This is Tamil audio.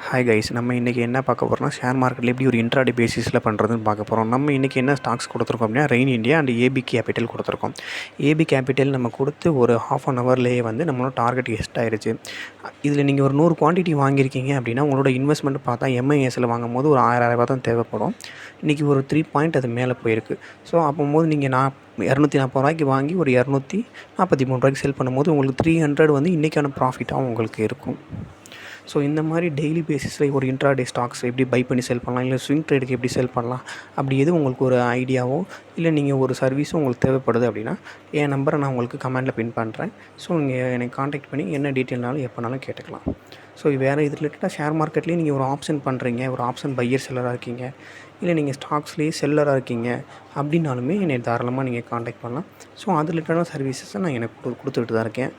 ஹாய் கைஸ், நம்ம இன்றைக்கி என்ன பார்க்க போகிறோம்னா ஷேர் மார்க்கெட்டில் எப்படி ஒரு இன்ட்ராடே பேசிஸில் பண்ணுறதுன்னு பார்க்க போகிறோம். நம்ம இன்றைக்கி என்ன ஸ்டாக்ஸ் கொடுத்துருக்கோம் அப்படின்னா rain India and AB capital கொடுத்துருக்கோம். ஏபி கேபிட்டல் நம்ம கொடுத்து ஒரு ½ அன் ஹவர்லேயே வந்து நம்மளோட டார்கெட் ஹிட் ஆயிடுச்சு. இதில் நீங்கள் ஒரு 100 குவான்டிட்டி வாங்கியிருக்கீங்க அப்படின்னா உங்களோட இன்வெஸ்ட்மெண்ட் பார்த்தா எம்ஐஎஸில் வாங்கும்போது ஒரு 1000 தான் தேவைப்படும். இன்றைக்கி ஒரு 3 பாயிண்ட் அது மேலே போயிருக்கு. ஸோ அப்போது நீங்கள் ₹240 வாங்கி ஒரு ₹243 செல் பண்ணும்போது உங்களுக்கு 300 வந்து இன்றைக்கான ப்ராஃபிட்டாகவும் உங்களுக்கு இருக்கும். ஸோ இந்த மாதிரி டெய்லி பேசிஸில் ஒரு இன்ட்ராடே ஸ்டாக்ஸ் எப்படி பை பண்ணி செல் பண்ணலாம், இல்லை ஸ்விங் ட்ரேடுக்கு எப்படி செல் பண்ணலாம், அப்படி எது உங்களுக்கு ஒரு ஐடியாவோ இல்லை நீங்கள் ஒரு சர்வீஸும் உங்களுக்கு தேவைப்படுது அப்படின்னா என் நம்பரை நான் உங்களுக்கு கமெண்டில் பின் பண்ணுறேன். ஸோ நீங்கள் எனக்கு காண்டாக்ட் பண்ணி என்ன டீட்டெயில்னாலும் எப்போனாலும் கேட்டுக்கலாம். ஸோ வேறு இது ரிலேட்டடாக ஷேர் மார்க்கெட்லேயே நீங்கள் ஒரு ஆப்ஷன் பண்ணுறீங்க, ஒரு ஆப்ஷன் பையர் செல்லராக இருக்கீங்க, இல்லை நீங்கள் ஸ்டாக்ஸ்லேயே செல்லராக இருக்கீங்க அப்படின்னாலுமே என்னை தாராளமாக நீங்கள் காண்டாக்ட் பண்ணலாம். ஸோ அது ரிலேட்டடான சர்வீசஸை நான் எனக்கு கொடுத்துக்கிட்டு தான் இருக்கேன்.